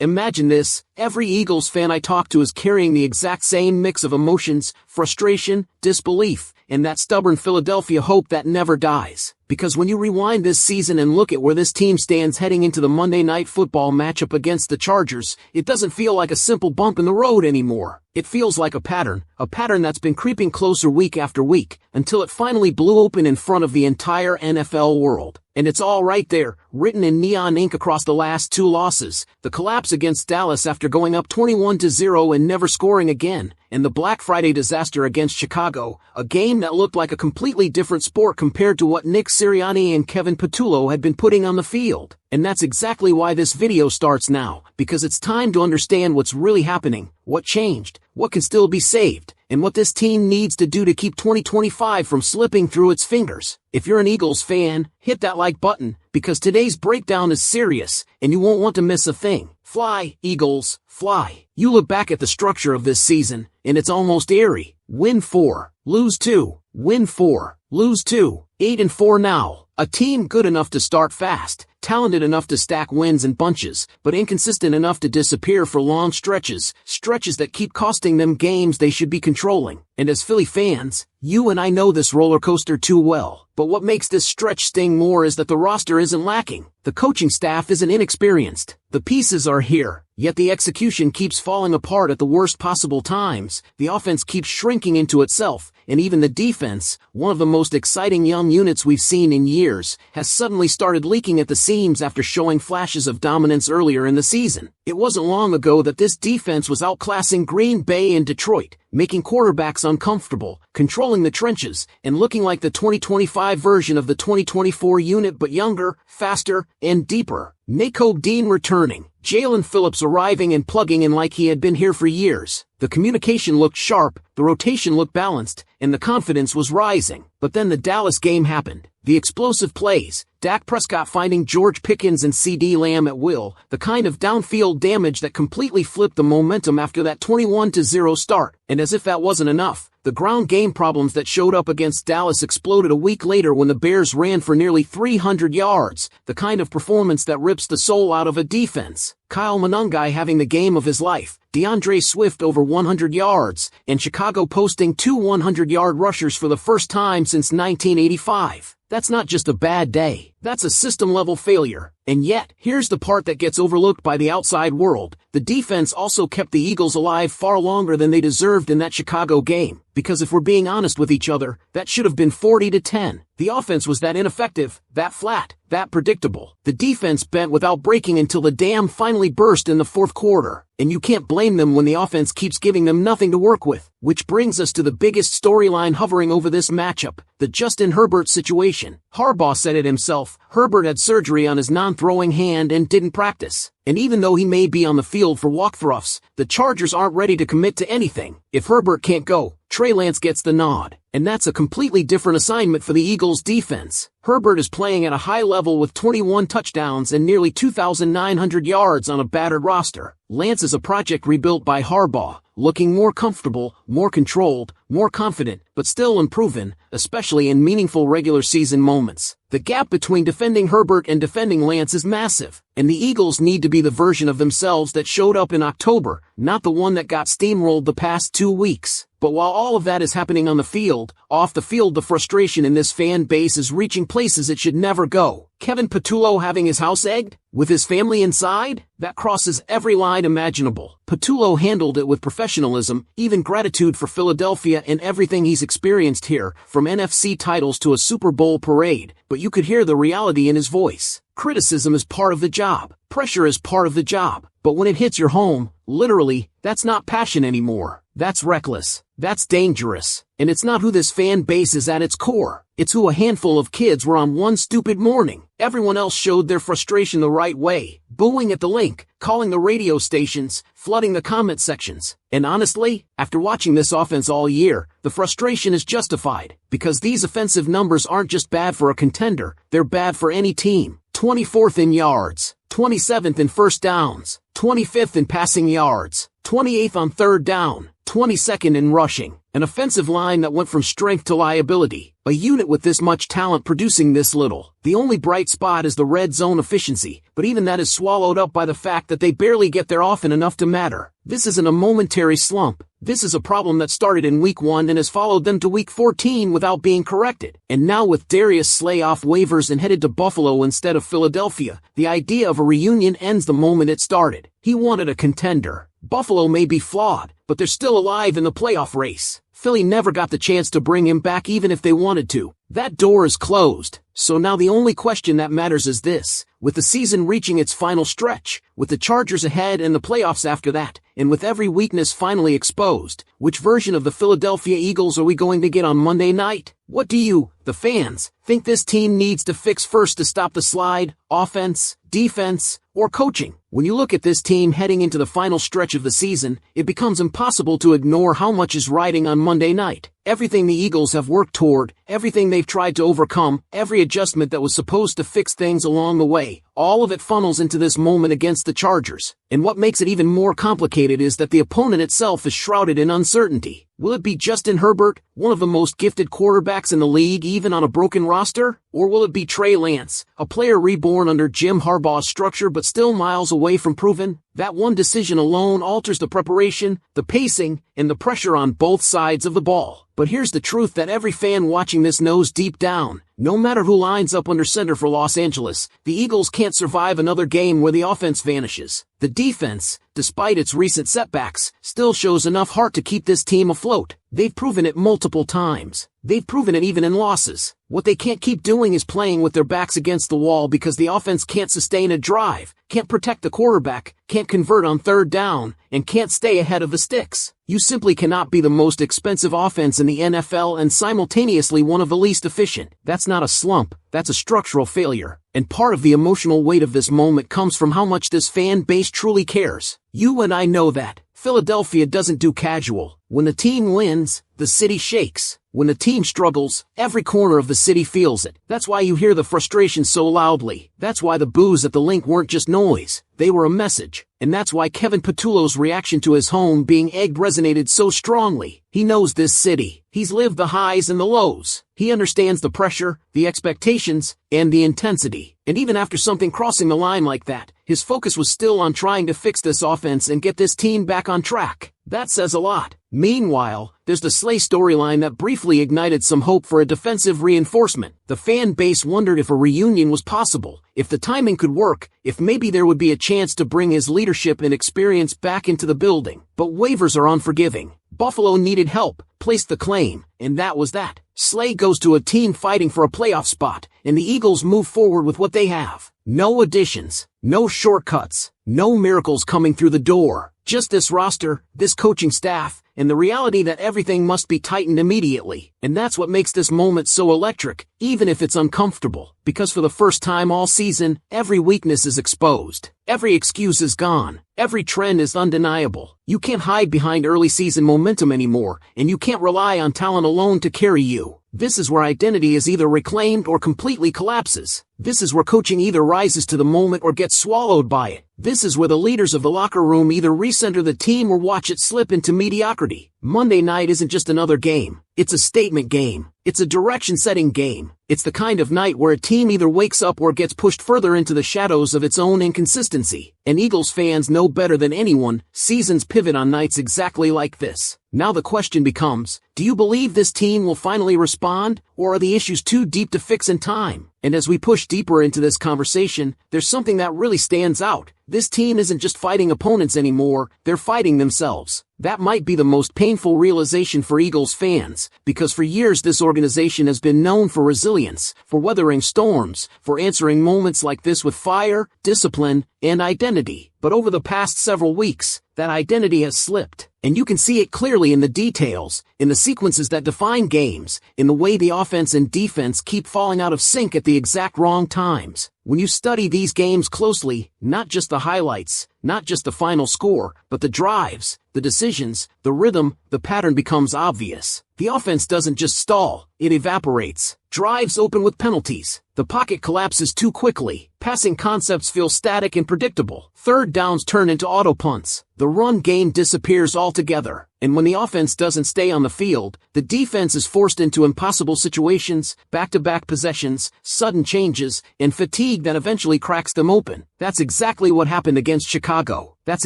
Imagine this, every Eagles fan I talk to is carrying the exact same mix of emotions, frustration, disbelief, and that stubborn Philadelphia hope that never dies. Because when you rewind this season and look at where this team stands heading into the Monday Night Football matchup against the Chargers, it doesn't feel like a simple bump in the road anymore. It feels like a pattern that's been creeping closer week after week, until it finally blew open in front of the entire NFL world. And it's all right there, written in neon ink across the last two losses: the collapse against Dallas after going up 21-0 and never scoring again, and the Black Friday disaster against Chicago, a game that looked like a completely different sport compared to what Nick Sirianni and Kevin Patullo had been putting on the field. And that's exactly why this video starts now, because it's time to understand what's really happening, what changed, what can still be saved, and what this team needs to do to keep 2025 from slipping through its fingers. If you're an Eagles fan, hit that like button, because today's breakdown is serious, and you won't want to miss a thing. Fly, Eagles, fly. You look back at the structure of this season, and it's almost eerie. Win 4, lose 2, win 4, lose 2, 8-4 now. A team good enough to start fast, talented enough to stack wins in bunches, but inconsistent enough to disappear for long stretches that keep costing them games they should be controlling. And as Philly fans, you and I know this roller coaster too well. But what makes this stretch sting more is that the roster isn't lacking. The coaching staff isn't inexperienced. The pieces are here, yet the execution keeps falling apart at the worst possible times. The offense keeps shrinking into itself, and even the defense, one of the most exciting young units we've seen in years, has suddenly started leaking at the seams after showing flashes of dominance earlier in the season. It wasn't long ago that this defense was outclassing Green Bay and Detroit, making quarterbacks uncomfortable, controlling the trenches, and looking like the 2025 version of the 2024 unit, but younger, faster, and deeper. Nakobe Dean returning, Jalen Phillips arriving and plugging in like he had been here for years. The communication looked sharp, the rotation looked balanced, and the confidence was rising. But then the Dallas game happened. The explosive plays, Dak Prescott finding George Pickens and CD Lamb at will, the kind of downfield damage that completely flipped the momentum after that 21-0 start. And as if that wasn't enough, the ground game problems that showed up against Dallas exploded a week later when the Bears ran for nearly 300 yards, the kind of performance that rips the soul out of a defense. Kyle Monangai having the game of his life, DeAndre Swift over 100 yards, and Chicago posting 2 100-yard rushers for the first time since 1985. That's not just a bad day, that's a system-level failure. And yet, here's the part that gets overlooked by the outside world. The defense also kept the Eagles alive far longer than they deserved in that Chicago game. Because if we're being honest with each other, that should have been 40-10. The offense was that ineffective, that flat, that predictable. The defense bent without breaking until the dam finally burst in the fourth quarter. And you can't blame them when the offense keeps giving them nothing to work with. Which brings us to the biggest storyline hovering over this matchup, the Justin Herbert situation. Harbaugh said it himself, Herbert had surgery on his non-throwing hand and didn't practice. And even though he may be on the field for walkthroughs, the Chargers aren't ready to commit to anything. If Herbert can't go, Trey Lance gets the nod. And that's a completely different assignment for the Eagles defense. Herbert is playing at a high level with 21 touchdowns and nearly 2,900 yards on a battered roster. Lance is a project rebuilt by Harbaugh, looking more comfortable, more controlled, more confident, but still unproven, especially in meaningful regular season moments. The gap between defending Herbert and defending Lance is massive, and the Eagles need to be the version of themselves that showed up in October, not the one that got steamrolled the past 2 weeks. But while all of that is happening on the field, off the field the frustration in this fan base is reaching places it should never go. Kevin Patullo having his house egged? With his family inside? That crosses every line imaginable. Patullo handled it with professionalism, even gratitude for Philadelphia and everything he's experienced here, from NFC titles to a Super Bowl parade, but you could hear the reality in his voice. Criticism is part of the job. Pressure is part of the job. But when it hits your home, literally, that's not passion anymore. That's reckless. That's dangerous. And it's not who this fan base is at its core. It's who a handful of kids were on one stupid morning. Everyone else showed their frustration the right way, booing at the link, calling the radio stations, flooding the comment sections. And honestly, after watching this offense all year, the frustration is justified, because these offensive numbers aren't just bad for a contender, they're bad for any team. 24th in yards, 27th in first downs, 25th in passing yards, 28th on third down, 22nd in rushing. An offensive line that went from strength to liability. A unit with this much talent producing this little. The only bright spot is the red zone efficiency, but even that is swallowed up by the fact that they barely get there often enough to matter. This isn't a momentary slump. This is a problem that started in week 1 and has followed them to week 14 without being corrected. And now with Darius Slay off waivers and headed to Buffalo instead of Philadelphia, the idea of a reunion ends the moment it started. He wanted a contender. Buffalo may be flawed, but they're still alive in the playoff race. Philly never got the chance to bring him back even if they wanted to. That door is closed. So now the only question that matters is this. With the season reaching its final stretch, with the Chargers ahead and the playoffs after that, and with every weakness finally exposed, which version of the Philadelphia Eagles are we going to get on Monday night? What do you, the fans, think this team needs to fix first to stop the slide? Offense, defense, or coaching? When you look at this team heading into the final stretch of the season, it becomes impossible to ignore how much is riding on Monday night. Everything the Eagles have worked toward, everything they've tried to overcome, every adjustment that was supposed to fix things along the way, all of it funnels into this moment against the Chargers. And what makes it even more complicated is that the opponent itself is shrouded in uncertainty. Will it be Justin Herbert, one of the most gifted quarterbacks in the league even on a broken roster? Or will it be Trey Lance, a player reborn under Jim Harbaugh's structure but still miles away from proven? That one decision alone alters the preparation, the pacing, and the pressure on both sides of the ball. But here's the truth that every fan watching this knows deep down. No matter who lines up under center for Los Angeles, the Eagles can't survive another game where the offense vanishes. The defense, despite its recent setbacks, still shows enough heart to keep this team afloat. They've proven it multiple times. They've proven it even in losses. What they can't keep doing is playing with their backs against the wall because the offense can't sustain a drive, can't protect the quarterback, can't convert on third down, and can't stay ahead of the sticks. You simply cannot be the most expensive offense in the NFL and simultaneously one of the least efficient. That's not a slump, that's a structural failure. And part of the emotional weight of this moment comes from how much this fan base truly cares. You and I know that. Philadelphia doesn't do casual. When the team wins, the city shakes. When the team struggles, every corner of the city feels it. That's why you hear the frustration so loudly. That's why the boos at the Link weren't just noise. They were a message. And that's why Kevin Patullo's reaction to his home being egged resonated so strongly. He knows this city. He's lived the highs and the lows. He understands the pressure, the expectations, and the intensity. And even after something crossing the line like that, his focus was still on trying to fix this offense and get this team back on track. That says a lot. Meanwhile, there's the Slay storyline that briefly ignited some hope for a defensive reinforcement. The fan base wondered if a reunion was possible, if the timing could work, if maybe there would be a chance to bring his leadership and experience back into the building. But waivers are unforgiving. Buffalo needed help, placed the claim, and that was that. Slay goes to a team fighting for a playoff spot, and the Eagles move forward with what they have. No additions, no shortcuts, no miracles coming through the door. Just this roster, this coaching staff, and the reality that everything must be tightened immediately. And that's what makes this moment so electric, even if it's uncomfortable. Because for the first time all season, every weakness is exposed. Every excuse is gone. Every trend is undeniable. You can't hide behind early season momentum anymore, and you can't rely on talent alone to carry you. This is where identity is either reclaimed or completely collapses. This is where coaching either rises to the moment or gets swallowed by it. This is where the leaders of the locker room either recenter the team or watch it slip into mediocrity. Monday night isn't just another game. It's a statement game. It's a direction-setting game. It's the kind of night where a team either wakes up or gets pushed further into the shadows of its own inconsistency. And Eagles fans know better than anyone, seasons pivot on nights exactly like this. Now the question becomes, do you believe this team will finally respond, or are the issues too deep to fix in time? And as we push deeper into this conversation, there's something that really stands out. This team isn't just fighting opponents anymore, they're fighting themselves. That might be the most painful realization for Eagles fans, because for years this organization has been known for resilience, for weathering storms, for answering moments like this with fire, discipline, and identity. But over the past several weeks, that identity has slipped. And you can see it clearly in the details, in the sequences that define games, in the way the offense and defense keep falling out of sync at the exact wrong times. When you study these games closely, not just the highlights, not just the final score, but the drives, the decisions, the rhythm, the pattern becomes obvious. The offense doesn't just stall, it evaporates. Drives open with penalties. The pocket collapses too quickly. Passing concepts feel static and predictable. Third downs turn into auto punts. The run game disappears altogether. And when the offense doesn't stay on the field, the defense is forced into impossible situations, back-to-back possessions, sudden changes, and fatigue that eventually cracks them open. That's exactly what happened against Chicago. That's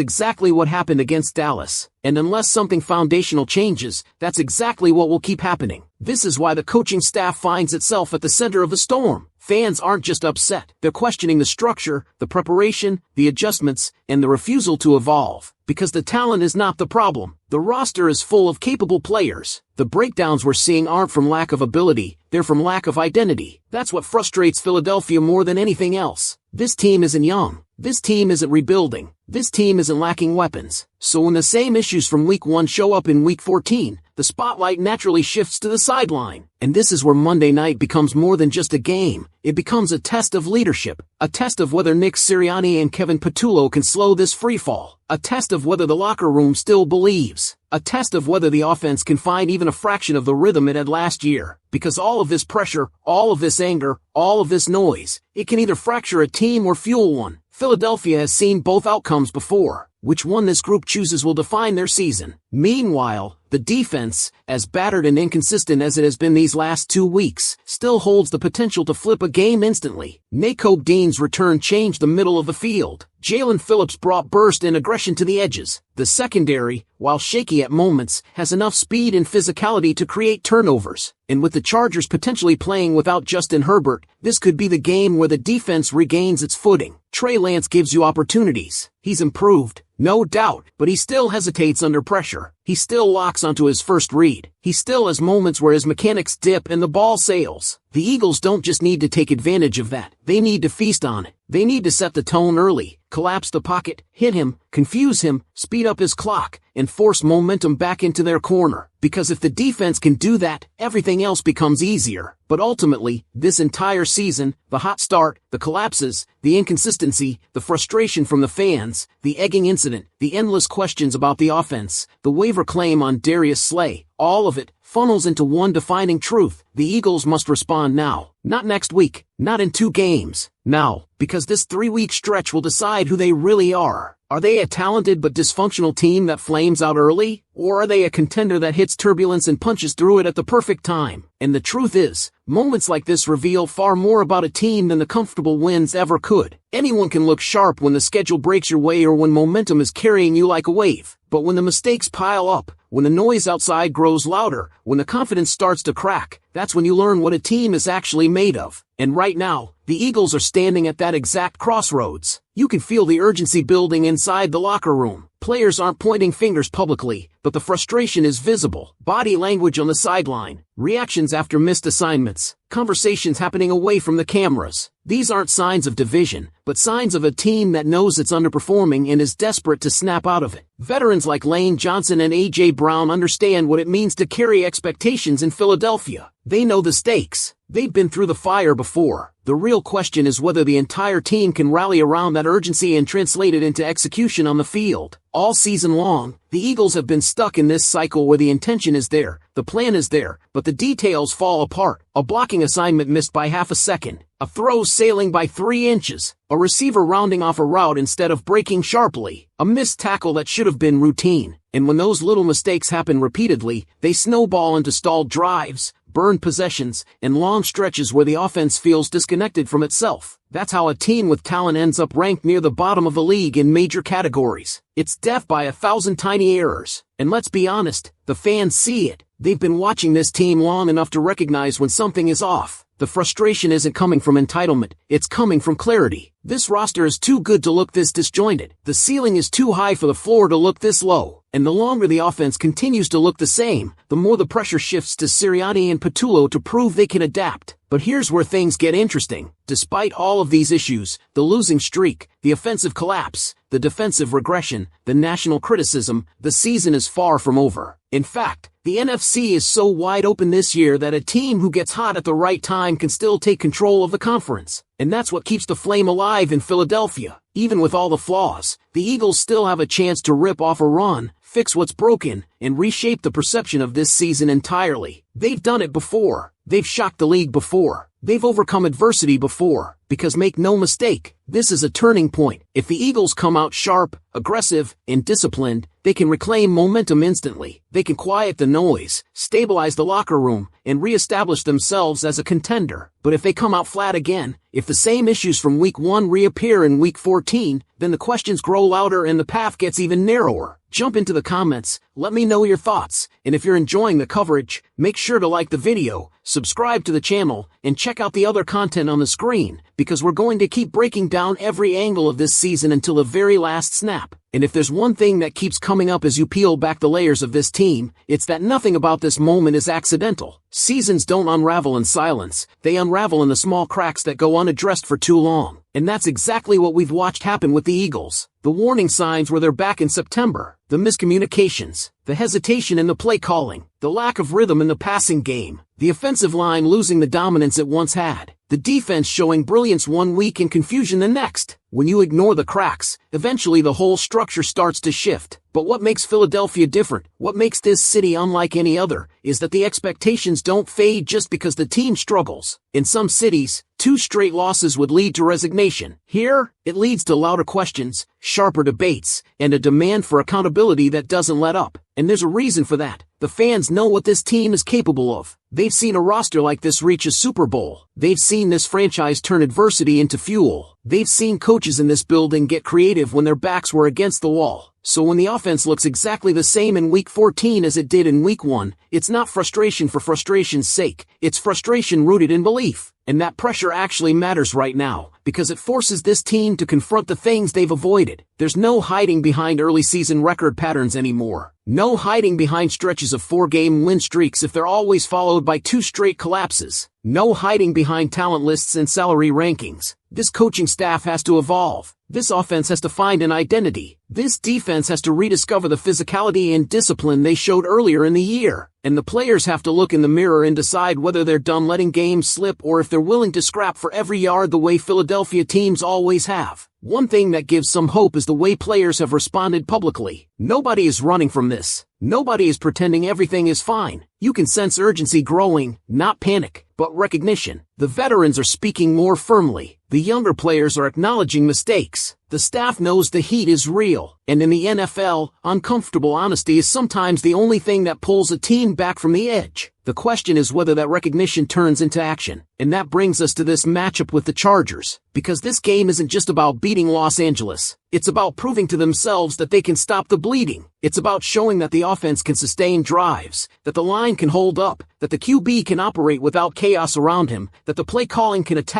exactly what happened against Dallas. And unless something foundational changes, that's exactly what will keep happening. This is why the coaching staff finds itself at the center of the storm. Fans aren't just upset. They're questioning the structure, the preparation, the adjustments, and the refusal to evolve. Because the talent is not the problem. The roster is full of capable players. The breakdowns we're seeing aren't from lack of ability, they're from lack of identity. That's what frustrates Philadelphia more than anything else. This team isn't young. This team isn't rebuilding. This team isn't lacking weapons. So when the same issues from Week 1 show up in Week 14, the spotlight naturally shifts to the sideline. And this is where Monday night becomes more than just a game. It becomes a test of leadership. A test of whether Nick Sirianni and Kevin Patullo can slow this freefall. A test of whether the locker room still believes. A test of whether the offense can find even a fraction of the rhythm it had last year. Because all of this pressure, all of this anger, all of this noise, it can either fracture a team or fuel one. Philadelphia has seen both outcomes before. Which one this group chooses will define their season. Meanwhile, the defense, as battered and inconsistent as it has been these last 2 weeks, still holds the potential to flip a game instantly. Nakobe Dean's return changed the middle of the field. Jalen Phillips brought burst and aggression to the edges. The secondary, while shaky at moments, has enough speed and physicality to create turnovers. And with the Chargers potentially playing without Justin Herbert, this could be the game where the defense regains its footing. Trey Lance gives you opportunities. He's improved, no doubt, but he still hesitates under pressure. He still locks onto his first read. He still has moments where his mechanics dip and the ball sails. The Eagles don't just need to take advantage of that. They need to feast on it. They need to set the tone early, collapse the pocket, hit him, confuse him, speed up his clock, and force momentum back into their corner. Because if the defense can do that, everything else becomes easier. But ultimately, this entire season, the hot start, the collapses, the inconsistency, the frustration from the fans, the egging incident, the endless questions about the offense, the waiver claim on Darius Slay, all of it funnels into one defining truth. The Eagles must respond now. Not next week, not in 2 games. Now, because this 3-week stretch will decide who they really are. Are they a talented but dysfunctional team that flames out early? Or are they a contender that hits turbulence and punches through it at the perfect time? And the truth is, moments like this reveal far more about a team than the comfortable wins ever could. Anyone can look sharp when the schedule breaks your way or when momentum is carrying you like a wave. But when the mistakes pile up, when the noise outside grows louder, when the confidence starts to crack, that's when you learn what a team is actually made of. And right now, the Eagles are standing at that exact crossroads. You can feel the urgency building inside the locker room. Players aren't pointing fingers publicly, but the frustration is visible. Body language on the sideline, reactions after missed assignments, conversations happening away from the cameras. These aren't signs of division, but signs of a team that knows it's underperforming and is desperate to snap out of it. Veterans like Lane Johnson and A.J. Brown understand what it means to carry expectations in Philadelphia. They know the stakes. They've been through the fire before. The real question is whether the entire team can rally around that urgency and translate it into execution on the field. All season long, the Eagles have been stuck in this cycle where the intention is there, the plan is there, but the details fall apart. A blocking assignment missed by half a second, a throw sailing by 3 inches, a receiver rounding off a route instead of breaking sharply, a missed tackle that should have been routine. And when those little mistakes happen repeatedly, they snowball into stalled drives, burned possessions, and long stretches where the offense feels disconnected from itself. That's how a team with talent ends up ranked near the bottom of the league in major categories. It's death by 1,000 tiny errors. And let's be honest, the fans see it. They've been watching this team long enough to recognize when something is off. The frustration isn't coming from entitlement, it's coming from clarity. This roster is too good to look this disjointed. The ceiling is too high for the floor to look this low. And the longer the offense continues to look the same, the more the pressure shifts to Sirianni and Patullo to prove they can adapt. But here's where things get interesting. Despite all of these issues, the losing streak, the offensive collapse, the defensive regression, the national criticism, the season is far from over. In fact, the NFC is so wide open this year that a team who gets hot at the right time can still take control of the conference. And that's what keeps the flame alive in Philadelphia. Even with all the flaws, the Eagles still have a chance to rip off a run, fix what's broken, and reshape the perception of this season entirely. They've done it before. They've shocked the league before. They've overcome adversity before. Because make no mistake, this is a turning point. If the Eagles come out sharp, aggressive, and disciplined, they can reclaim momentum instantly. They can quiet the noise, stabilize the locker room, and reestablish themselves as a contender. But if they come out flat again, if the same issues from week 1 reappear in week 14, then the questions grow louder and the path gets even narrower. Jump into the comments, let me know your thoughts, and if you're enjoying the coverage, make sure to like the video, subscribe to the channel, and check out the other content on the screen, because we're going to keep breaking down every angle of this season until the very last snap. And if there's one thing that keeps coming up as you peel back the layers of this team, it's that nothing about this moment is accidental. Seasons don't unravel in silence, they unravel in the small cracks that go unaddressed for too long. And that's exactly what we've watched happen with the Eagles. The warning signs were there back in September. The miscommunications, the hesitation in the play calling, the lack of rhythm in the passing game, the offensive line losing the dominance it once had, the defense showing brilliance one week and confusion the next. When you ignore the cracks, eventually the whole structure starts to shift. But what makes Philadelphia different, what makes this city unlike any other, is that the expectations don't fade just because the team struggles. In some cities, 2 straight losses would lead to resignation. Here, it leads to louder questions, sharper debates, and a demand for accountability that doesn't let up. And there's a reason for that. The fans know what this team is capable of. They've seen a roster like this reach a Super Bowl. They've seen this franchise turn adversity into fuel. They've seen coaches in this building get creative when their backs were against the wall. So when the offense looks exactly the same in week 14 as it did in week 1, it's not frustration for frustration's sake. It's frustration rooted in belief. And that pressure actually matters right now, because it forces this team to confront the things they've avoided. There's no hiding behind early season record patterns anymore. No hiding behind stretches of 4-game win streaks if they're always followed by 2 straight collapses. No hiding behind talent lists and salary rankings. This coaching staff has to evolve. This offense has to find an identity. This defense has to rediscover the physicality and discipline they showed earlier in the year. And the players have to look in the mirror and decide whether they're done letting games slip or if they're willing to scrap for every yard the way Philadelphia teams always have. One thing that gives some hope is the way players have responded publicly. Nobody is running from this. Nobody is pretending everything is fine. You can sense urgency growing, not panic, but recognition. The veterans are speaking more firmly. The younger players are acknowledging mistakes. The staff knows the heat is real. And in the NFL, uncomfortable honesty is sometimes the only thing that pulls a team back from the edge. The question is whether that recognition turns into action. And that brings us to this matchup with the Chargers. Because this game isn't just about beating Los Angeles. It's about proving to themselves that they can stop the bleeding. It's about showing that the offense can sustain drives, that the line can hold up, that the QB can operate without chaos around him, that the play calling can attack